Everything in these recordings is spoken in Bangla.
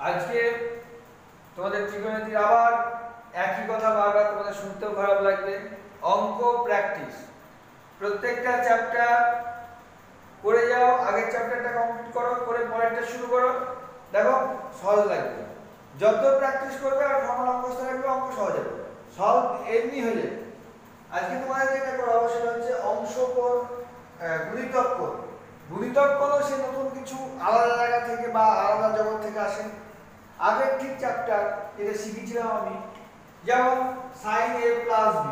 আজকে তোমাদের ত্রিকোণমিতির আবার একই কথা বারবার তোমাদের শুনতেও খারাপ লাগবে। অঙ্ক প্র্যাকটিস, প্রত্যেকটা চ্যাপ্টার করে যাও, আগের চ্যাপ্টারটা কমপ্লিট করো, করে পরেরটা শুরু করো। দেখো সহজ লাগবে, যত প্র্যাকটিস করবে আর ফর্মুলা মুখস্থ রাখবে অঙ্ক সহজ হবে, সলভ এমনি হয়ে যাবে। আজকে তোমাদের যেটা করা হবে সেটা হচ্ছে অংশ কোণ, গুণিতক কোণ। গুণিতক কোণও সে নতুন কিছু আলাদা জায়গা থেকে বা আলাদা জগৎ থেকে আসে। আগের ঠিক চ্যাপ্টার যেটা শিখেছিলাম আমি, যেমন sin a প্লাস b,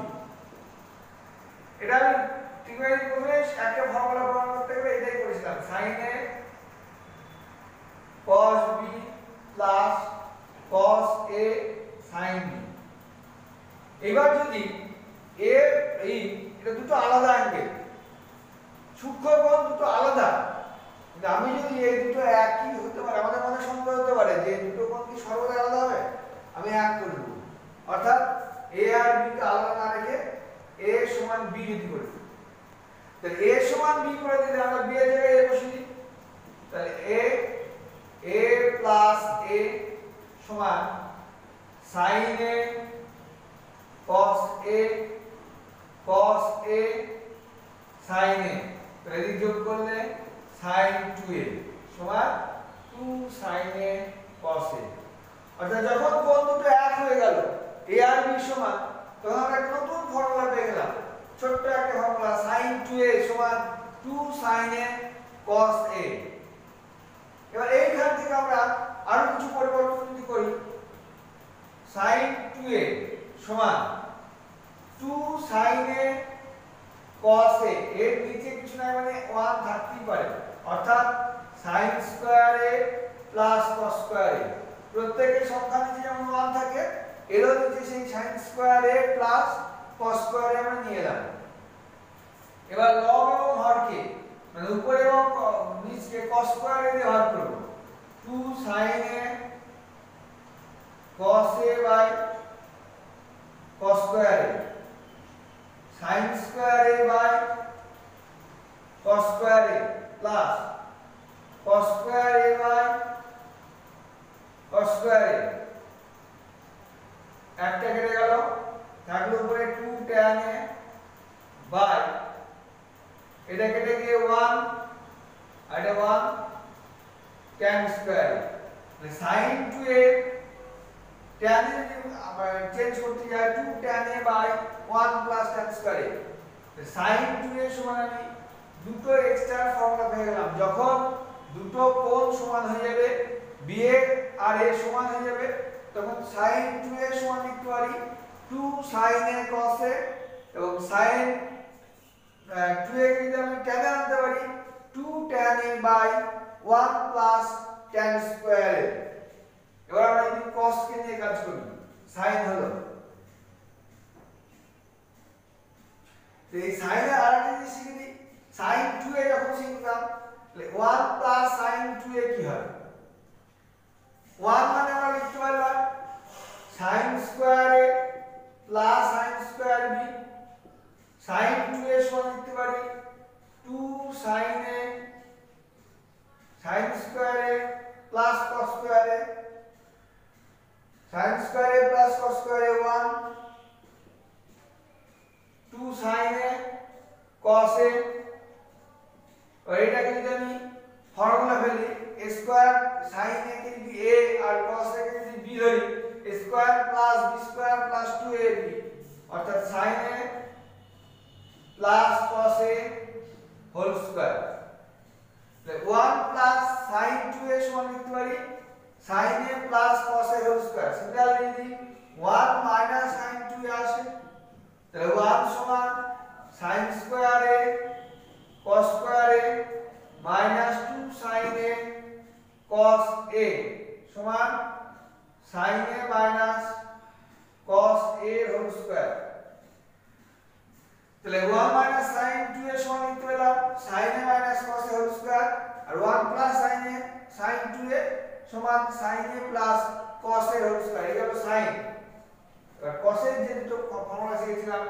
এটা আমি ত্রিকোণমিতির প্রথমে একটা ফর্মুলা প্রমাণ করতে গেলে এটাই করেছিলাম, sin a cos b plus cos a sin b। এবার যদি এটা দুটো আলাদা অ্যাঙ্গেল, সূক্ষ্ম কোণ দুটো আলাদা, কিন্তু আমি যদি এই দুটো একই হতে পারে, আমাদের মনে সন্দেহ হতে পারে যে দুটো কোণ কি সর্বদা আলাদা হবে, আমি এক করে দেবো। অর্থাৎ a আর b কে আলাদা না রেখে a সমান b যদি করে দিই, তাহলে a সমান b করে দিলে আমরা b এর জায়গায় a বসিয়ে দিই, তাহলে a প্লাস a সমান sin a cos a cos a sin a, তাহলে যোগ করলে sin 2a সমান 2 sin a cos a। অর্থাৎ যখন কোণ দুটো এক হয়ে গেল a আর b সমান, তখন আমরা একটা নতুন ফর্মুলা পেয়ে গেলাম, ছোট্ট একটা ফর্মুলা, sin 2a সমান 2 sin a cos a। এবার এইখান থেকে আমরা আরো কিছু পরিবর্তন যদি করি, sin 2a সমান 2 sin a cos a, এর নিচে কিছু নাই মানে 1 থাকতেই পারে, অর্থাৎ sin square a plus cos square a, প্রত্যেকের সংখ্যা নিচে যেমন 1 থাকে এরও নিচে সেই sin square a plus cos square a আমরা নিয়ে এলাম। এবার লব এবং হরকে মানে উপরে এবং নিচে cos স্কয়ার a দিয়ে ভাগ করব, 2 sin a cos a by cos square a, sin square a by cos square a plus cos square a by cos square a, একটা কেটে গেল, থাকলো উপরে 2 tan a বাই এটা কেটে গিয়ে 1 আর এটা 1 tan স্কয়ার a, মানে sin 2a tan এর আবার চেঞ্জ করতে যায় 2 tan a by 1 plus tan square a, sin 2a সমান আমি দুটো এক্সট্রা ফর্মুলা পেয়ে গেলাম। যখন দুটো কোণ সমান হয়ে যাবে, b আর a সমান হয়ে যাবে, তখন sin 2a সমান লিখতে পারি 2 sin a cos a, এবং sin 2a কে যদি আমি tan আনতে পারি 2 tan a by 1 plus tan square a। এবার আমরা যদি cos কে নিয়ে কাজ করি, sin হলো, তো এই sin এর আরেকটা জিনিস শিখে দিই, sin 2a যখন শিখলাম তাহলে 1 প্লাস sin 2a কি হয়, 1 মানে আমরা লিখতে পারলাম sin square a plus sin square b, sin 2a সমান লিখতে পারি 2 sin a sin square a plus cos square a, sin square a plus cos square a 1, 2 sin a cos a, আর এটাকে যদি আমি ফর্মুলা ফেলি a স্কয়ার sin a কে যদি a আর cos a কে যদি b ধরি, a square plus b square plus 2ab, অর্থাৎ sin a plus cos a whole square, তাহলে 1 প্লাস sin 2a সমান লিখতে পারি sin a plus cos a whole square. Similarly যদি 1 মাইনাস sin 2a আসে, তাহলে 1 সমান sin square a cos square a minus 2 sin a cos a সমান sin a minus cos a whole square. তাহলে 1 মাইনাস sin 2a সমান লিখতে পেলাম sin a minus cos a whole square, আর 1 plus sin a sin 2a সমান sin a plus cos a whole square. এই হলো sin। এবার cos এর যে দুটো ফর্মুলা শিখেছিলাম,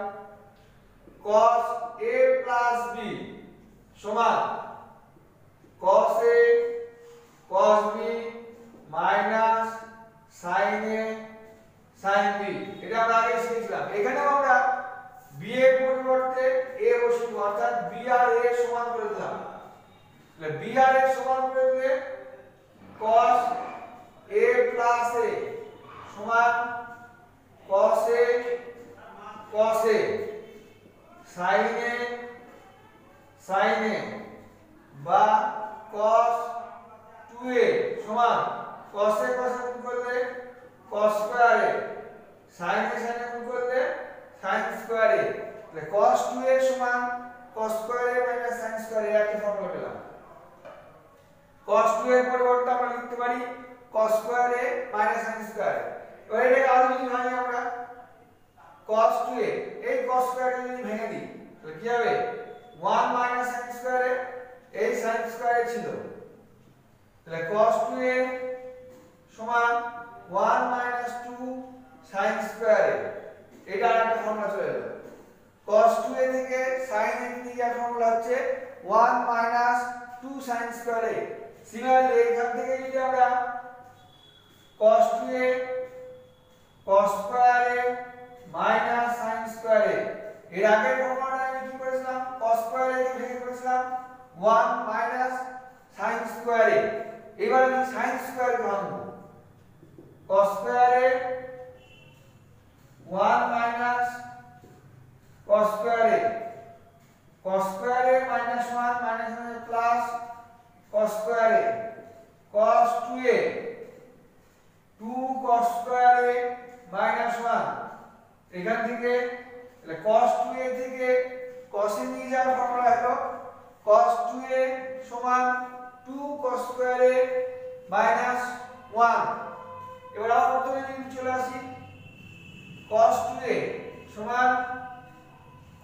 cos a প্লাস b সমান cos a cos b minus সমান করে দিলে cos a plus a সমান cos a cos a sin a বা cos 2a সমান cos a cos a গুণ করলে cos square a sin a sin a গুণ করলে sin স্কয়ার a তাহলে cos 2a সমান cos square a minus sin square a একই ফর্মুলা পেলাম। cos 2 এর পরিবর্তে আমরা লিখতে পারি cos square a minus sin square a। এবার এটাকে আরো যদি ভাঙি আমরা cos 2a এই cos স্কয়ার a যদি ভেঙে দিই তাহলে কি হবে 1 মাইনাস sin স্কয়ার a এই sin স্কয়ার a ছিল তাহলে cos 2a সমান 1 মাইনাস 2 sin স্কয়ার a এটা আরেকটা ফর্মুলা চলে এলো। cos 2a থেকে sin a নিয়ে যাওয়ার ফর্মুলা হচ্ছে 1 minus 2 sin square a। Similarly এখান থেকে যদি আমরা cos 2a cos square a minus sin square a এর আগের ফর্মুলাটা আমি কি করেছিলাম cos স্কয়ার a কে ভেঙে করেছিলাম 1 মাইনাস sin স্কয়ার a। এবার আমি sin স্কয়ার কে ভাঙবো cos square a 1 minus cos square a cos square a minus 1 minus 1 plus cos square a cos 2a 2 cos square a minus 1 এখান থেকে তাহলে cos 2a থেকে cos এ নিয়ে যাওয়ার ফর্মুলা হলো cos 2a সমান 2 cos স্কয়ার a মাইনাস 1। এবার আমরা প্রথমে যদি চলে আসি cos 2a সমান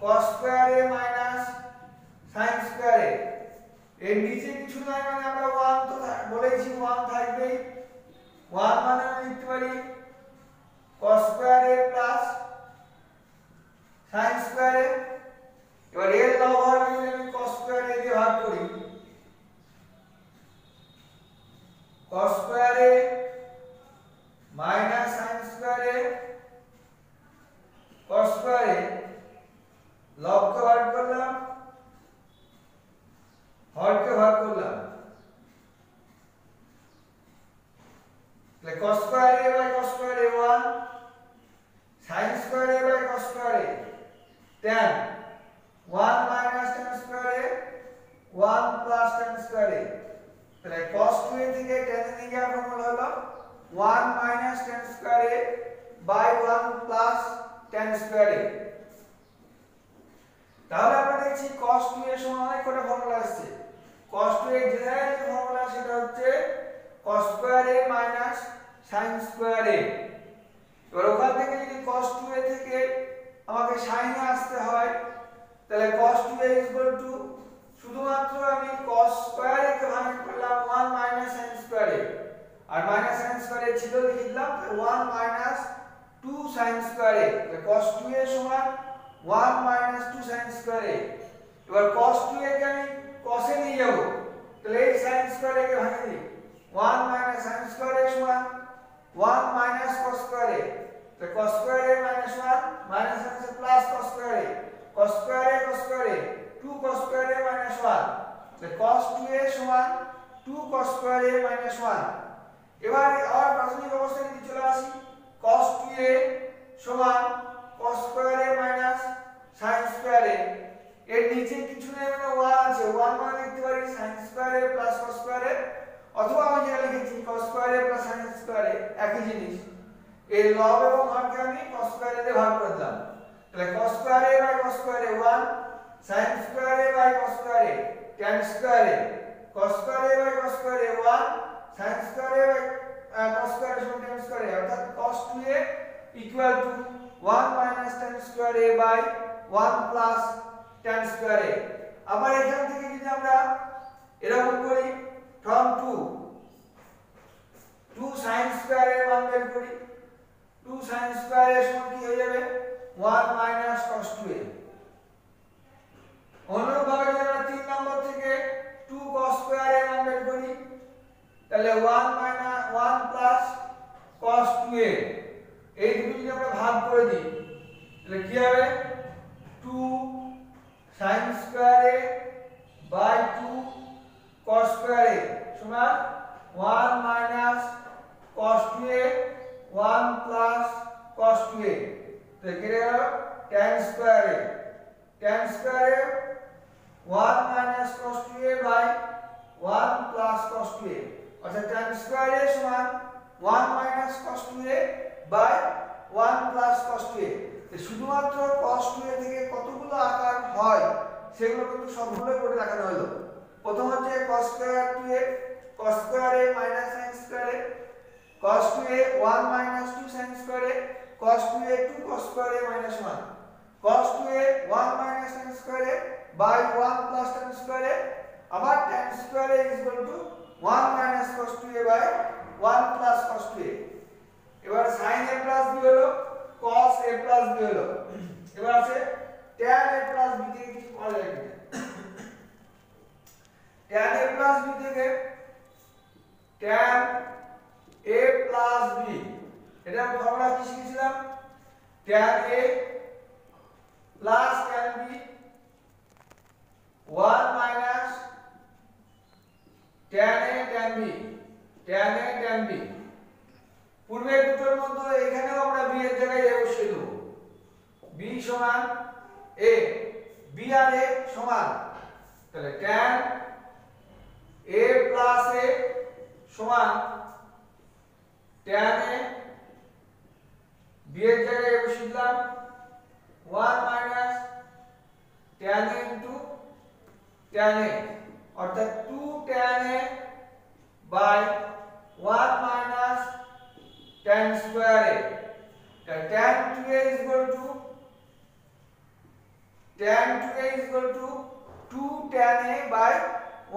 cos square a minus sin square a এর নিচে কিছু নাই মানে আমরা 1 তো বলেছি 1 থাকবেই 1 মানে আমি লিখতে পারি cos square a plus sin square a। এবার এর লব যদি আমি cos স্কয়ার a দিয়ে ভাগ করি cos square a minus sin square a cos square a লবকে ভাগ করলাম হরকে ভাগ করলাম তাহলে cos square a by cos square a 1 sin square a by cos square a tan 1 minus tan square a 1 plus tan square a তাহলে cos 2a থেকে tan এ নিয়ে যাওয়ার ফর্মুলা হলো 1 minus tan square a by 1 plus tan square a। তাহলে আমরা দেখছি cos 2a সমান অনেক কটা ফর্মুলা আসছে। cos 2a এর জেনারেল যে ফর্মুলা সেটা হচ্ছে cos square a minus sin square a। এবার ওখান থেকে যদি cos 2a থেকে আমাকে sin এ আসতে হয় তাহলে cos 2a শুধুমাত্র আমি cos স্কয়ার a কে ভাগ করলাম 1 মাইনাস sin স্কয়ার a আর মাইনাস sin স্কয়ার a ছিল লিখে দিলাম 1 মাইনাস 2 sin স্কয়ার a তাহলে cos 2a সমান 1 মাইনাস 2 sin স্কয়ার a। এবার cos 2a কে আমি cos এ নিয়ে যাব তাহলে এই sin স্কয়ার a কে ভাঙে দিই 1 মাইনাস sin স্কয়ার a সমান 1 মাইনাস cos স্কয়ার a তাহলে cos square a minus 1 minus আছে plus cos square a cos square a cos square a 2 cos square a minus 1 তাহলে cos 2a সমান 2 cos স্কয়ার a মাইনাস 1। এবার আর প্রাথমিক অবস্থায় যদি চলে আসি cos 2a সমান cos square a minus sin square a এর নিচে কিছু নেই মানে 1 আছে 1 মানে লিখতে পারি sin square a plus cos square a অথবা আমি যেটা লিখেছি cos square a plus sin square a একই জিনিস। এর লব এবং হরকে আমি cos স্কয়ার a দিয়ে ভাগ করে দিলাম তাহলে cos square a by cos square a 1 sin square a by cos square a tan square a cos square a by cos square a 1 sin square a by cos square a সমান tan স্কয়ার a অর্থাৎ cos 2a equal to 1 minus tan square a by 1 plus tan square a। আবার এখান থেকে যদি আমরা এরকম করি from 2 sin স্কয়ার a এর মান বের করি 2 sin স্কয়ার a সমান কি হয়ে যাবে 1 মাইনাস cos 2a। অনুরূপভাবে যদি আমরা 3 নম্বর থেকে 2 cos স্কয়ার a এর মান বের করি তাহলে 1 মাইনাস 1 প্লাস cos 2a এই দুটো যদি আমরা ভাগ করে দিই তাহলে কি হবে 2 sin square a by 2 cos square a সমান 1 minus cos 2a 1 plus cos 2a তো এখানে গেল tan square a tan square a 1 minus cos 2a by 1 plus cos 2a অর্থাৎ tan স্কয়ার a সমান 1 minus cos 2a by 1 plus cos 2a তো শুধুমাত্র cos 2a থেকে কতগুলো আকার হয় সেগুলো কিন্তু সবগুলোই বোর্ডে দেখানো হলো। প্রথম হচ্ছে cos square 2a cos square a minus sin square a cos 2a 1 minus 2 sin square a cos 2a 2 cos square a minus 1 cos 2a 1 minus sin square a by 1 plus tan square a আবার tan square a is equal to 1 minus cos 2a by 1 plus cos 2a এবার sin a প্লাস b হলো cos a প্লাস b হলো এবার আছে tan a প্লাস b থেকে কিছু করা যায় tan a প্লাস b থেকে tan a প্লাস b এটা ফর্মুলা কি শিখেছিলাম tan a plus tan b 1 minus tan a tan b tan a tan b পূর্বে দুটোর মধ্যে এখানেও আমরা b এর জায়গায় a বসিয়ে দেব b সমান a b আর a সমান তাহলে tan a প্লাস a সমান tan a b এর জায়গায় বসিয়ে দিলাম 1 minus tan a into tan a অর্থাৎ 2 tan a by 1 minus tan square a tan 2a is equal to tan 2a is equal to 2 tan a by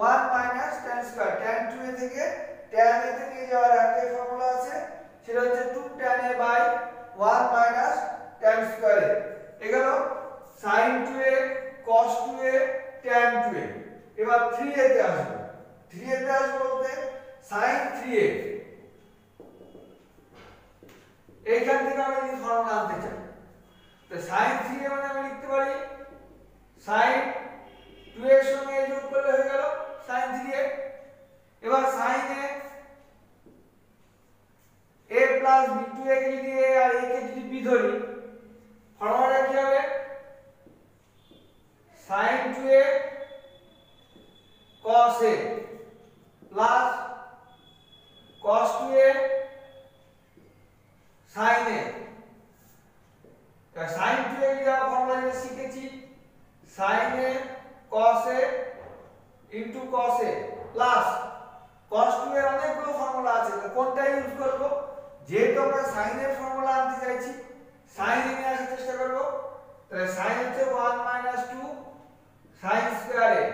1 minus tan square tan 2a থেকে tan a থেকে যাওয়ার একটা ফর্মুলা আছে সেটা হচ্ছে 2 tan a by 1 minus tan square a এগুলো sin 2a cos 2a tan 2a এবার 3a তে আসবে 3a তে আসবে বলতে sin 3a এইখান থেকে আমি এই ফর্মুলা আনতে চাই তো sin 3a মানে আমি লিখতে পারি sin 2 এর সঙ্গে যোগ করলে হয়ে গেল sin 3a এবার sin a plus b 2a কে যদি a আর a কে যদি b ধরি ফর্মুলাটা কি হবে sin 2a cos a plus cos 2a sin a তাহলে sin 2a এর যা ফর্মুলা যেটা শিখেছি sin a cos a into cos a plus cos 2 এর অনেকগুলো ফর্মুলা আছে তো কোনটা ইউজ করব যেহেতু আমরা sin এর ফর্মুলা আনতে চাইছি sin এ নিয়ে আসার চেষ্টা করব তাহলে sin হচ্ছে 1 minus 2 sin square a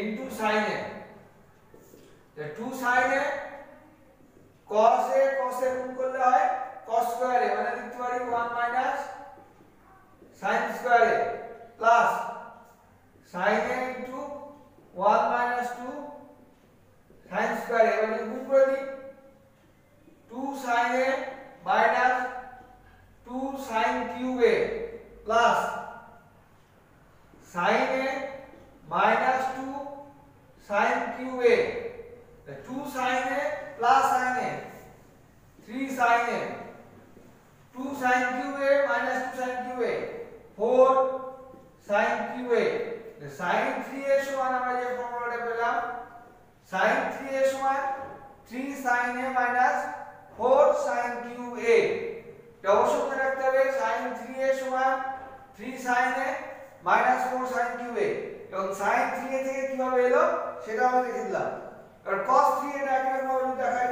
into sin a তাহলে 2 sin a cos a গুণ করলে হয় cos square a মানে লিখতে পারি 1 minus sin square a plus sin a into 1 minus 2 sin square a মানে গুণ করে দিই 2 sin a minus 2 sin cube a plus sin a minus 2 sin cube a 2 sin a plus sin a 3 sin a 2 sin cube a minus 2 sin cube a 4 sin cube a sin 3a সমান আমরা যে ফর্মুলাটা পেলাম sin 3a সমান 3 sin a minus 4 sin cube a এটা অবশ্যই মনে রাখতে হবে sin 3a সমান 3 sin a minus 4 sin cube a এবং sin 3a থেকে কিভাবে এলো সেটা আমরা লিখে দিলাম আর cos 3a টা একই রকম ভাবে দেখাই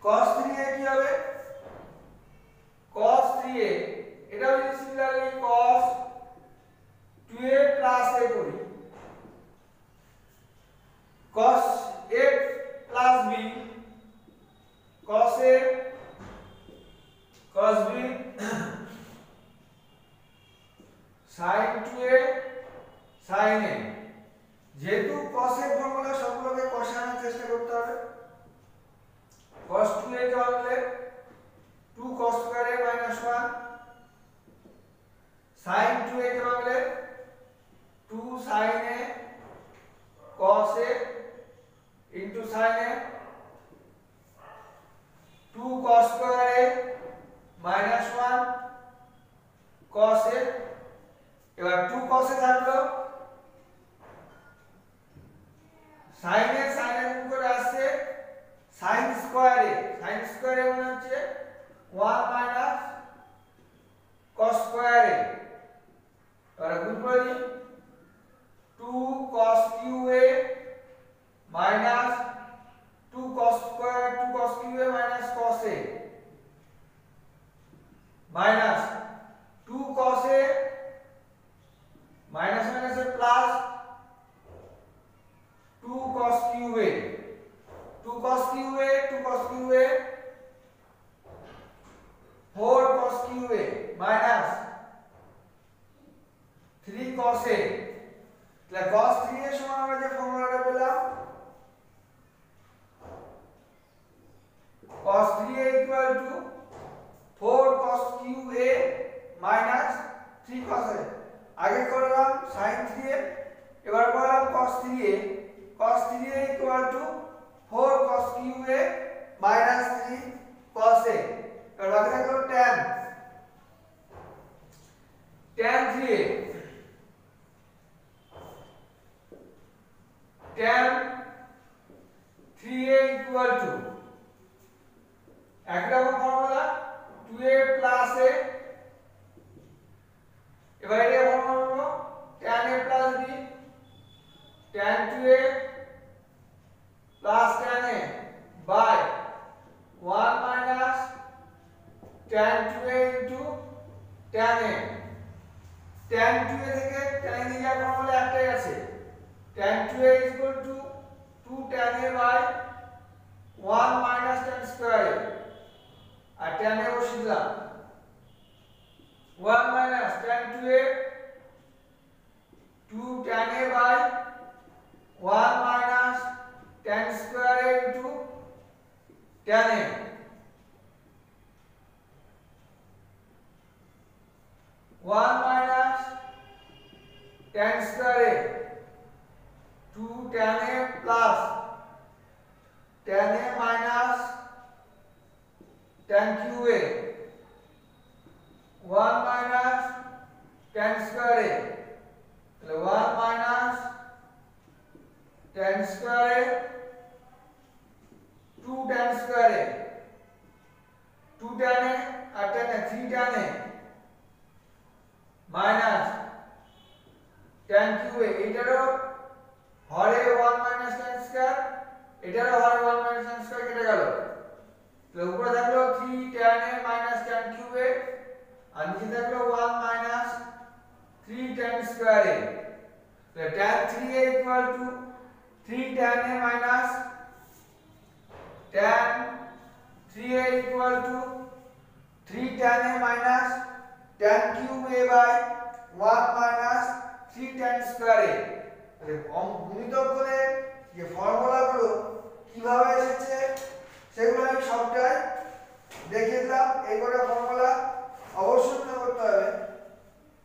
cos 3a কি হবে cos 3a এটা যদি similarly cos 2a plus a করি cos a plus b cos a cos b sin 2a sin a যেহেতু cos এর ফর্মুলা সবগুলোকে কষানোর চেষ্টা করতে হবে cos 2a কে বললে 2 cos square a minus 1 sin 2a কে বললে 2 sin a cos a into sin a 2 cos square a minus 1 cos a এবার 2 cos a থাকলো sin a গুণ করে আসছে sin square a মানে হচ্ছে 1 minus cos square a এবার গুণ করে দিই 2 cos cube a minus 2 cos cube a minus cos a minus 2 cos a minus minus a plus 2 cos cube a 2 cos cube a 4 cos cube a minus 3 cos a তাহলে cos 3 এর সমান আমরা যে ফর্মুলাটা পেলাম cos 3a equal to 4 cos cube a minus 3 cos a আগে করলাম sin 3a এবার করলাম cos 3a equal to 4 cos cube a minus 3 cos a এবার বাকি থাকলো tan 3a tan 3a equal to এক রকম ফর্মুলা 2a plus a এবার এটা formula tan a plus b tan 2a plus tan a by 1 minus tan 2a into tan a tan 2a থেকে tan a এর ফর্মুলা একটাই আছে tan 2a is equal to 2 tan a by 1 minus tan square a R tan a বসিয়ে দিলাম 1 minus tan 2a 2 tan a by 1 minus tan square a into tan a 1 minus tan square a 2 tan a plus tan a minus tan cube a 1 minus tan square a তাহলে 1 minus tan square a 2 tan square a 2 tan a R tan a 3 tan a minus tan cube a এটারও হরে 1 minus tan square এটারও হরে 1 minus tan square কেটে গেল তাহলে উপরে থাকলো 3 tan a minus tan cube a আর নিচে থাকলো 1 minus 3 tan square a তাহলে tan 3a equal to 3 tan a minus tan 3a equal to 3 tan a minus tan cube a by 1 minus 3 tan square a তাহলে গুণিতক করে যে ফর্মুলাগুলো কিভাবে এসেছে সেগুলো আমি সবটাই দেখিয়ে দিলাম এই করে ফর্মুলা অবশ্যই মনে করতে হবে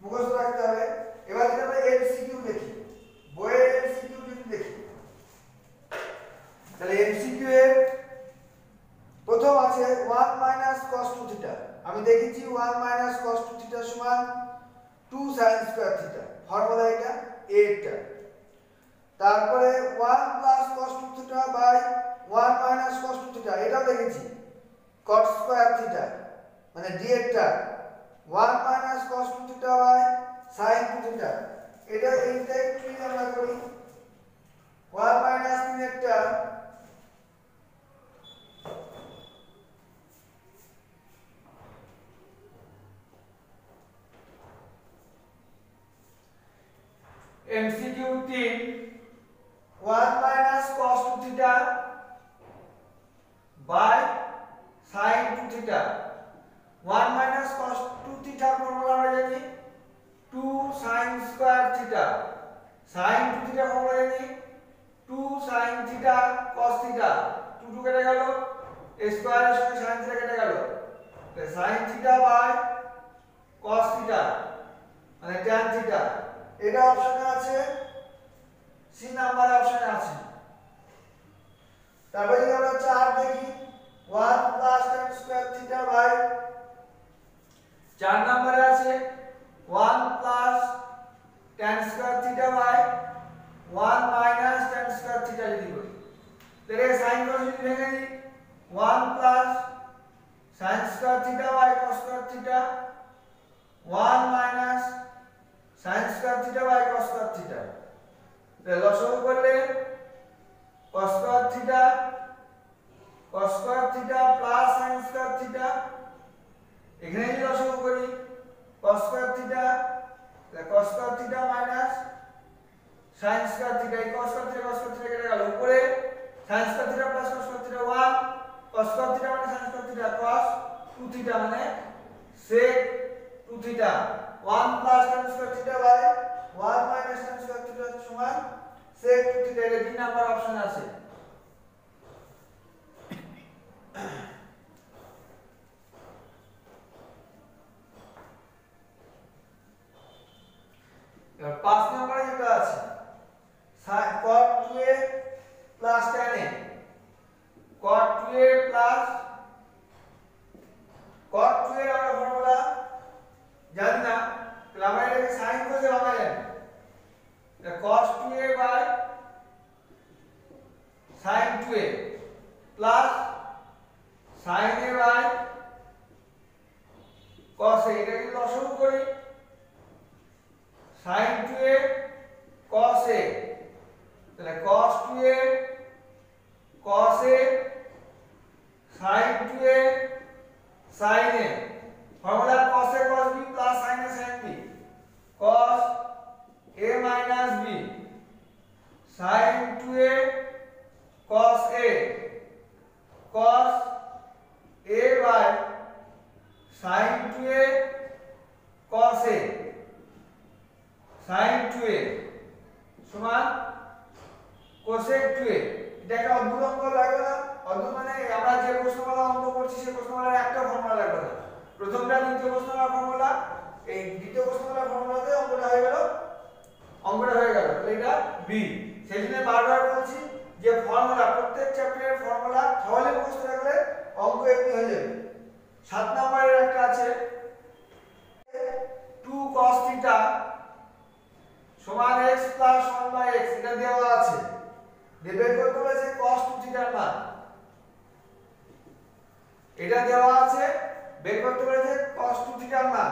মুখস্থ রাখতে হবে এবার যদি আমরা এমসিকিউ দেখি বইয়ের এমসিকিউ যদি দেখি তাহলে এমসিকিউ এর প্রথম আছে 1 minus cos 2 থিটা আমি দেখেছি 1 minus cos 2 থিটা সমান 2 sin স্কয়ার থিটা ফর্মুলা এটা এটা তারপরে 1 plus cos 2 theta by 1 minus cos 2 theta এটাও দেখেছি cot স্কয়ার থিটা মানে d এটা 1 minus cos 2 theta by sin 2 theta এটা এইটাই কি আমরা করি 1 minus 3 একটা MCQ 3 1 minus cos 2 theta by sin 2 theta 1 minus cos 2 theta formula আমরা জানি 2 sin square theta sin 2 theta formula জানি 2 sin theta cos theta 2 কেটে গেল স্কয়ার এর সঙ্গে sin theta কেটে গেল তাহলে sin theta by cos theta মানে tan theta এটা অপশনে আছে, সি নাম্বার অপশনে আছে। তারপরে যদি আমরা 4 দেখি 1 plus tan square theta by 4 নম্বরে আছে 1 plus tan square theta by 1 minus tan square theta যদি করি তাহলে sin cos যদি ভেঙে দিই 1 plus sin square theta by cos square theta 1 minus sin square theta by cos square theta. তাহলে লসাগু করলে cos square theta plus sin square theta, এখানে যদি লসাগু করি cos স্কয়ার থিটা তাহলে cos square theta minus sin square theta, এই cos স্কয়ার থিটা কেটে গেল, উপরে sin square theta plus cos square theta 1 cos square theta মানে sin square theta cos 2 theta মানে sec 2 theta 1 plus tan square theta by 1 minus tan square theta সমান sec 2 থিটা। এটা 3 নাম্বার অপশন আছে। এবার 5 নম্বরে যেটা আছে cot 2a plus tan a, cot 2a plus cot 2a আমরা ফর্মুলা জানি না, তাহলে আমরা এটাকে sin cos এ বানাই এটা cos 2a by sin 2a plus sin a by cos a, এটা যদি লসাগু করি sin 2a cos a তাহলে cos 2a cos a sin 2a sin a, formula cos a cos b plus sin a sin b, cos a minus b sin 2a cos a cos a by sin 2a cos a sin 2a সমান cosec 2a। এটা একটা অদ্ভুত অঙ্ক লাগবে না? অদ্ভুত মানে আমরা যে প্রশ্নমালা অঙ্ক করছি সেই প্রশ্নমালার একটা ফর্মুলা লাগবে না, প্রথমটা দ্বিতীয় প্রশ্নমালার ফর্মুলা, এই দ্বিতীয় প্রশ্নমালার ফর্মুলাতে অঙ্কটা হয়ে গেল, তাহলে এটা বি। সেই জন্য বারবার বলছি যে ফর্মুলা প্রত্যেক চ্যাপ্টারের ফর্মুলা সহজে মুখস্থ রাখলে অঙ্ক এমনি হয়ে যাবে। 7 নম্বরের একটা আছে 2 cos থিটা সমান x প্লাস 1 বাই x, এটা দেওয়া আছে, বের করতে বলেছে cos 2 থিটার মান, এটা দেওয়া আছে, বের করতে বলেছে cos 2 থিটার মান।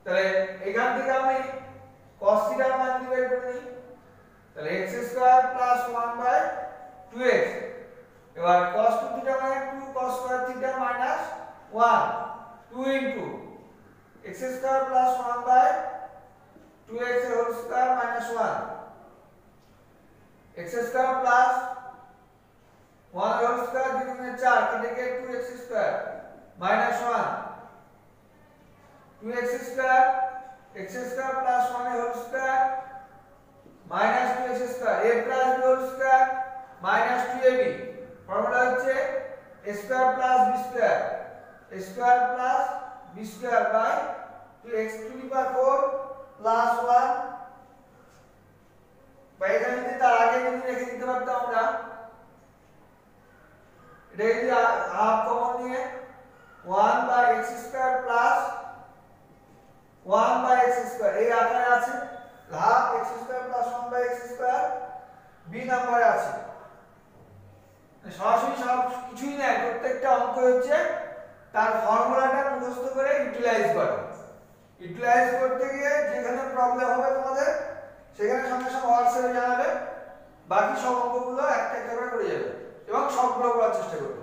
তাহলে এখান থেকে আমি cos থিটার মান বের করে নিই, তাহলে x square plus 1 by 2x, এবার cos 2 থিটা মানে 2 cos square theta minus 1 2 into x square plus 1 by 2x whole square minus 1 x square plus 1 whole square দুগুণে 4 কেটে গিয়ে 2x square minus 1 2x square x square plus 1 whole square minus 2x square a plus b whole square minus 2ab, formula হচ্ছে a square plus b square, a square plus b square by 2x to the power 4 plus 1 by, এখানে যদি তার আগে যদি রেখে দিতে পারতাম আমরা, এটা যদি হাফ কমন নিয়ে 1 by x square plus 1 by x square এই আকারে আছে, half x square plus 1 by x square B নম্বরে আছে। সরাসরি সব কিছুই না, প্রত্যেকটা অঙ্ক হচ্ছে তার ফর্মুলাটা মুখস্থ করে ইউটিলাইজ করা, ইউটিলাইজ করতে গিয়ে যেখানে প্রবলেম হবে তোমাদের সেখানে সঙ্গে সঙ্গে হোয়াটসঅ্যাপে জানাবে, বাকি সব অঙ্কগুলো একটা একটা করে যাবে এবং সবগুলো করার চেষ্টা করবে।